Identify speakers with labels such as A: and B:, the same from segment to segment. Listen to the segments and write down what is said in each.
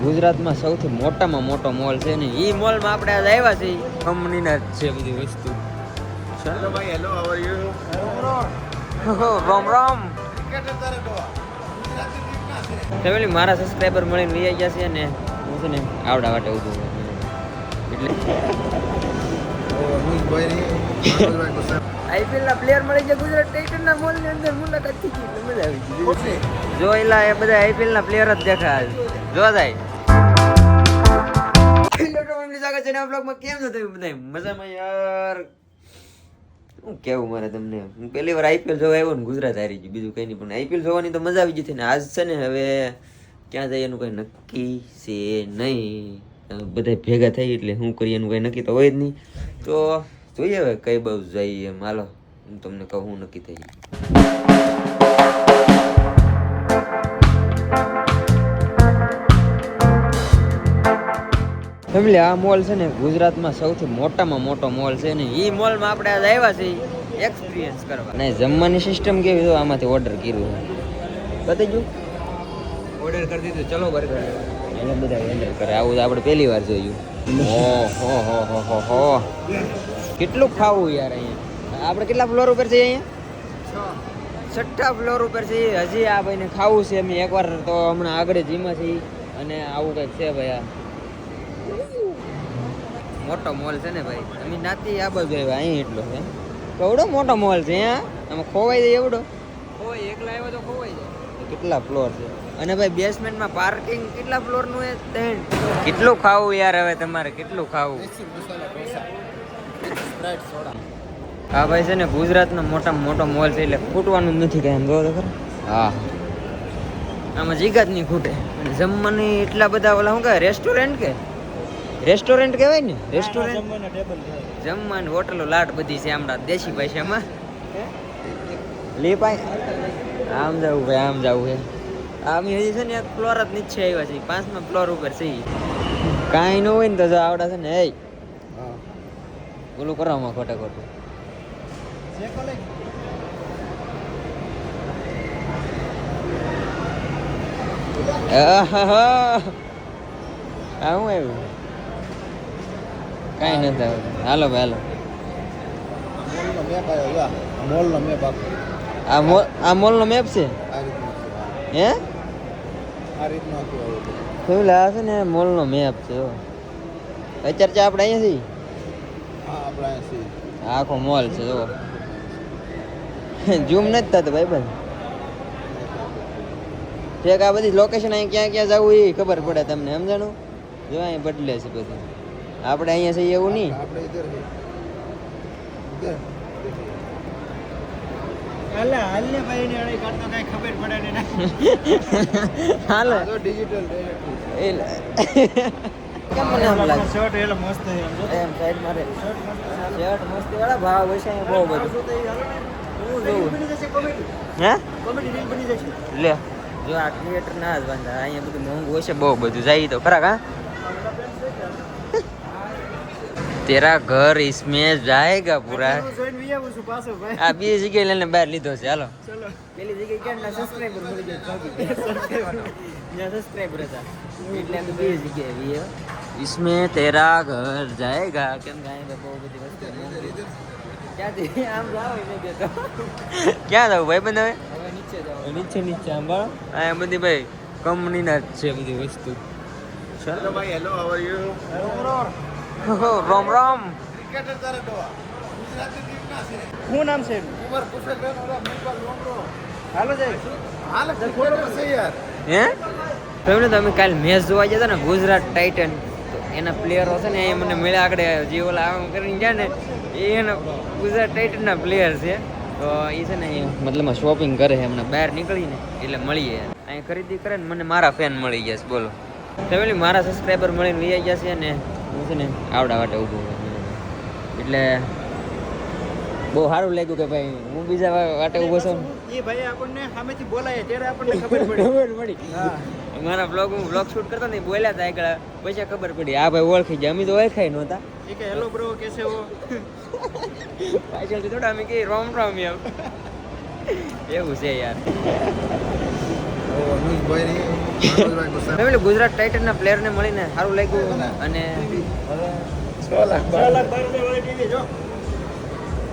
A: ગુજરાતમાં સૌથી મોટામાં મોટો મોલ છે ને એ મોલમાં આપણે આજ આવ્યા છીએ કંપનીના જ છે બધી વસ્તુ. હેલો ભાઈ, hello, how are you? Ram Ram. Family મારા સબસ્ક્રાઇબર મળીને વી ગયા છે ને હું છે ને આવડા વાટે ઊભું એટલે આઈપીએલ ના પ્લેયર મળી ગયા ગુજરાત ટાઇટન્સના મોલ ની અંદર મુલાકાત થઈ ગઈ એટલે મજા આવી ગઈ. જો એલા એ બધા આઈપીએલ ના પ્લેયર જ દેખાય જો જાય. કેમ છો તમે બધા મજામાં? યાર શું કેવું મારે તમને, હું પહેલી વાર આઈપીએલ જોવા આવ્યો ને ગુજરાત હારી ગયું, બીજું કઈ નહીં. પણ આઈપીએલ જોવાની તો મજા આવી ગઈ ને આજ છે ને હવે ક્યાં જાય એનું કઈ નક્કી છે નહીં. બધા ભેગા થઈ એટલે શું કરીએ એનું કઈ નક્કી તો હોય જ નહીં. તો જોઈએ હવે કઈ બાજુ જઈએ એમ. હાલો હું તમને કહું હું નક્કી થઈ. ફેમિલી આ મોલ છે ને ગુજરાતમાં સૌથી મોટામાં મોટો મોલ છે ને એ મોલમાં આપણે આજ આવ્યા છીએ એક્સપિરિયન્સ કરવા. નહીં જમવાની સિસ્ટમ કેવી તો આમાંથી ઓર્ડર કર્યું બતાવી ગયું, ઓર્ડર કરી દીધું. ચલો બર્ગર એને બધા ઓર્ડર કરે. આવું તો આપણે પહેલી વાર જોયું. હો કેટલું ખાવું યાર અહીંયા. આપણે કેટલા ફ્લોર ઉપર છે અહીંયા? 6ઠ્ઠા ફ્લોર ઉપર છે. હજી આ ભાઈને ખાવું છે. અમે એકવાર તો હમણાં આગળ જીમાં છીએ અને આવું કંઈક છે ભાઈ. આ મોટો મોલ છે ને ભાઈ. અમે નાતી આ બાજુ આવ્યા અહીં એટલો છે. કેવડો મોટો મોલ છે અહીંયા. આમાં ખોવાઈ જાય એવડો. ખોવાય એકલા આવ્યો તો ખોવાઈ જાય. કેટલા ફ્લોર છે અને ભાઈ બેસમેન્ટમાં પાર્કિંગ કેટલા ફ્લોરનું એ 3. કેટલું ખાવું યાર હવે તમારે, કેટલું ખાવું? હા ભાઈ છે ને ગુજરાતનો મોટામાં મોટો મોલ છે એટલે ખૂટવાનું જ નથી કઈ. એમ જોવો તો ખરા. હા આમાં જીગાત નહીં ખૂટે. અને જમવાની એટલા બધા ઓલા શું કહે રેસ્ટોરન્ટ કે રેસ્ટોરન્ટ કહેવાય ને, રેસ્ટોરન્ટ જમવાની હોટલો લાટ બધી છે હમણાં દેશી ભાષામાં. લીપાય આમ જવું ભાઈ, આમ જવું છે. આમ હજી છે ને એક ફ્લોર જ નીચે આવ્યા છે, 5મા ફ્લોર ઉપર છે. કાંઈ ન હોય ને તો જો આવડા છે ને એ બોલું કરવામાં ખોટા ખોટું. હું આવ્યું કાંઈ નથી આવતું. હાલો ભાઈ હાલો. આ મોલનો મેપ છે હે? શું લા છે ને મોલનો મેપ છે. અત્યારે આપણે અહીંયા છીએ. આખો મોલ છે જો. ઝૂમ નથી થતું ભાઈ બંધ. ઠેક આ બધી લોકેશન અહીં ક્યાં ક્યાં જવું એ ખબર પડે તમને, સમજાણું? જો અહીં બદલે છે બધું. આપણે અહીંયા છીએ એવું નહીં. હાલો ડિજિટલ કેમ મને આમ લાગે શર્ટ એટલે મસ્ત છે એમ સાઈડ મારે શર્ટ મસ્તી વાળા ભાવ હોય છે બહુ બધું. હું જોઉં હે કોમેડી રીલ બની જશે લે. જો આ થિયેટર ના જ બાંધા અહીંયા બધું મોંઘું હોય છે બહુ બધું. જાય તો ખરા કા તેરા ઘર इसमें जाएगा पूरा. આ બે જગ્યાએ લઈને બહાર લીધો છે. હાલો પેલી જગ્યાએ કેટલા સબસ્ક્રાઇબર મળી ગયા? સબસ્ક્રાઇબર હતા એટલે અમે બે જગ્યાએ इसमें तेरा घर जाएगा. કેમ ગાય બહુ બધી વસ્તુ ક્યાંથી આમ જાવ એને દેતો. ક્યાં જાવ ભાઈ બંધ? હવે નીચે જાવ. નીચે આમ બરાબર. આ બધી ભાઈ કંપનીના જ છે બધી વસ્તુ. ચલો ભાઈ hello, how are you? Ram Ram. શું નામ છે? હાલો જાય હે તમે તમે કાલે મેચ જોવા ગયા હતા ને ગુજરાત ટાઇટન, એના પ્લેયરો છે ને એ મને મળ્યા આગળ. જે ઓલા આમ કરીને ગયા ને એ એના ગુજરાત ટાઇટનના પ્લેયર છે. તો એ છે ને મતલબમાં શોપિંગ કરે છે એમને બહાર નીકળીને એટલે મળીએ. અહીં ખરીદી કરે ને મને મારા ફેન મળી ગયા છે. બોલો ફેમિલી મારા સબસ્ક્રાઈબર મળીને વી ગયા છે ને હું છે ને આવડા વાટે ઊભું એટલે બહુ સારું લાગ્યું કે ભાઈ હું બીજા વાટે ઊભો છું. એ ભાઈ આપણને સામેથી બોલાય ત્યારે આપણને ખબર પડી. હા મારા હું બ્લોગ શૂટ કરતો ને બોલ્યા હતા આગળ પછી ખબર પડી આ ભાઈ ઓળખી ગયા. અમે તો ઓળખાય નહોતા. એ કે હેલો બ્રો કેસે હો પાછળથી થોડા અમે કે રોમ રોમ એમ એવું છે યાર. ફેમિલી ગુજરાત ટાઇટનના પ્લેયરને મળીને સારું લાગ્યું અને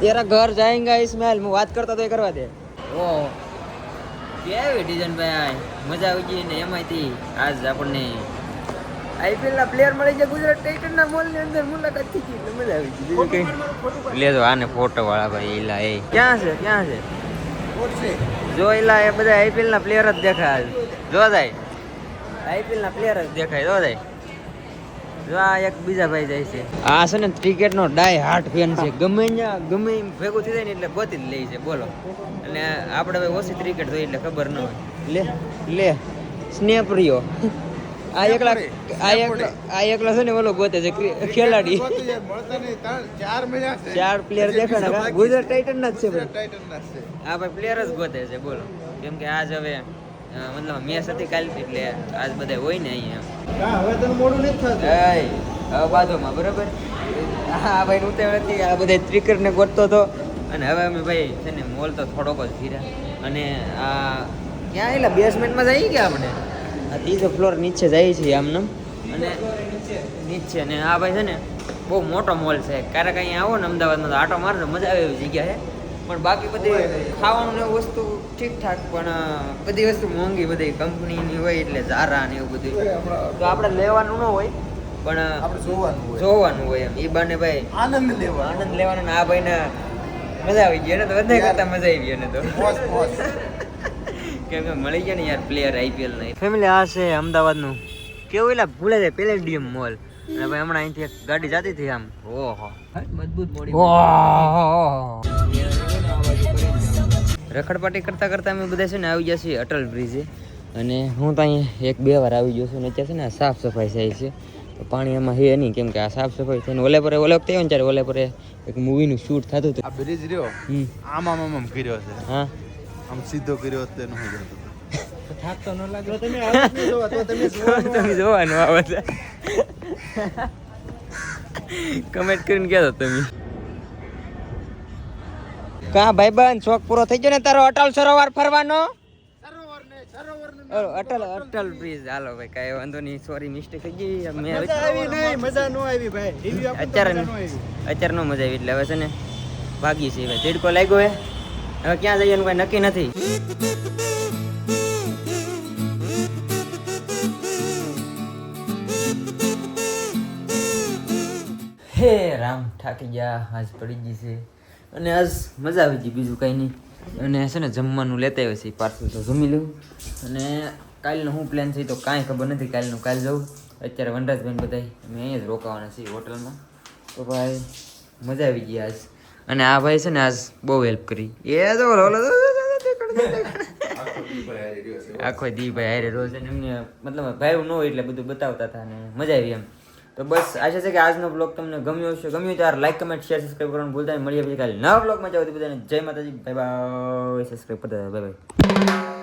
A: તેરા ઘર જાયેંગા ઇસ્માઇલ હું વાત કરતા તો એ કરવા દે ઓ કેવી ડિઝાઇન ભાઈ મજા આવી ગઈ ને એમાંથી આજ આપણને આઈપીએલ ના પ્લેયર મળી ગયા ગુજરાત ટાઇટનના મોલની અંદર મુલાકાત થઈ ગઈ મજા આવી ગઈ બીજું કઈ લે તો આને ફોટો વાળા ભાઈ એલા એ ક્યાં છે જો એલા એ બધા આઈપીએલ ના પ્લેયર જ દેખાય જો જાય આઈપીએલ ના પ્લેયર જ દેખાય જો જાય જો આ એક બીજા ભાઈ જાય છે આ છે ને ક્રિકેટ નો ડાય હાર્ટ ફેન છે ગમે એમ ભેગું થઈ જાય ને એટલે ગોતી જ લે છે બોલો અને આપણે ભાઈ ઓછી ક્રિકેટ જોઈએ એટલે ખબર ન હોય લે સ્નેપ રહ્યો આ એકલા છે ને ઓલો ગોતે છે ખેલાડી ચાર પ્લેયર દેખાય ને ગુજરાત ટાઇટન ના જ છે આ ભાઈ પ્લેયર જ ગોતે છે બોલો કેમ કે આજ હવે મતલબ મેચ હતી કાલ એટલે આજ બધા હોય ને અહીંયા હવે તને મોડું નથી થતું હવે બાજુમાં બરાબર હા ભાઈ ઉતાવળ હતી આ બધા ક્રિકેટ ને ગોતતો હતો અને હવે અમે ભાઈ છે ને મોલ તો થોડોક જ ફીરા અને આ ક્યાં એલા બેસમેન્ટમાં જઈએ કે આપણે આ ત્રીજો ફ્લોર નીચે જાય છે આમને અને નીચે ને આ ભાઈ છે ને બહુ મોટો મોલ છે ક્યારેક અહીંયા આવો ને અમદાવાદમાં તો આટો મારો મજા આવે એવી જગ્યા છે પણ બાકી બધી ખાવાનું ને વસ્તુ ઠીકઠાક પણ બધી વસ્તુ મોંઘી બધી કંપનીની હોય એટલે ઝારા ને એવું બધું તો આપણે લેવાનું ન હોય પણ આપણે જોવાનું હોય એમ એ બાને ભાઈ આનંદ લેવાનો ને આ ભાઈને મજા આવી ગઈ એને તો વધારે કરતા મજા આવી એને તો કેમ કે મળી ગયા ને યાર પ્લેયર આઈપીએલ ના ફેમિલી આ છે અમદાવાદનું કેવું એટલે ભૂલે જાય પેલેડિયમ મોલ અને ભાઈ હમણાં અહીંથી એક ગાડી જતી હતી આમ ઓહો મજબૂત બોડી રખડપાટી કરતા કરતા અમે બધા છે ને આવી ગયા છીએ અટલ બ્રિજે અને હું તો અહીંયા 1-2 વાર આવી ગયો છું ને અત્યારે છે ને સાફ સફાઈ થાય છે તો પાણી આમાં હે નહીં કેમ કે આ સાફ સફાઈ થઈને ઓલે પર વખતે આવ્યો ને ત્યારે ઓલે પર એક મૂવીનું શૂટ થતું હતું
B: આ બ્રિજ રહ્યો આમ કર્યો છે
A: હા
B: આમ સીધો કર્યો તે ન હોય જતો
A: થાક તો ન લાગ્યો તમે જોવાનું આવે છે કમેન્ટ કરીને કહેતો તમે કા ભાઈબંધ શોખ પૂરો થઈ ગયો ને તારો અટલ સરોવર ફરવાનો અટલ બ્રિજ હાલો ભાઈ કાંઈ વાંધો નહીં સોરી મિસ્ટેક થઈ ગઈ
B: મજા નો આવી ભાઈ
A: અત્યારે નો મજા આવી એટલે હવે છે ને ભાગી છે ભાઈ તીડકો લાગ્યો હે હવે ક્યાં જઈએ કોઈ નક્કી નથી હે રામ થાકી ગયા આજ પડી ગઈ છે અને આજ મજા આવી ગઈ બીજું કંઈ નહીં અને છે ને જમવાનું લેતા આવ્યો છે પાર્સલ તો જમી લેવું અને કાલનો શું પ્લાન છે તો કાંઈ ખબર નથી કાલનું કાલ જવું અત્યારે વનરાજભાઈ બધા અમે અહીંયા જ રોકાવાના છીએ હોટલમાં તો ભાઈ મજા આવી ગઈ આજ અને આ ભાઈ છે ને આજ બહુ હેલ્પ કરી એ તો આખો દી ભાઈ હારે રોજ એમને મતલબ ભાઈ ન હોય એટલે બધું બતાવતા હતા અને મજા આવી એમ તો બસ આશા છે કે આજનો બ્લોગ તમને ગમ્યો હશે ગમ્યો ત્યારે લાઈક કમેન્ટ શેર સબસ્ક્રાઈબ કરવાનું ભૂલતા નહીં મળીએ પછી કાલે નવા બ્લોગમાં જાવ બધાને જય માતાજી બાય બાય સબસ્ક્રાઈબ કરતા બાય બાય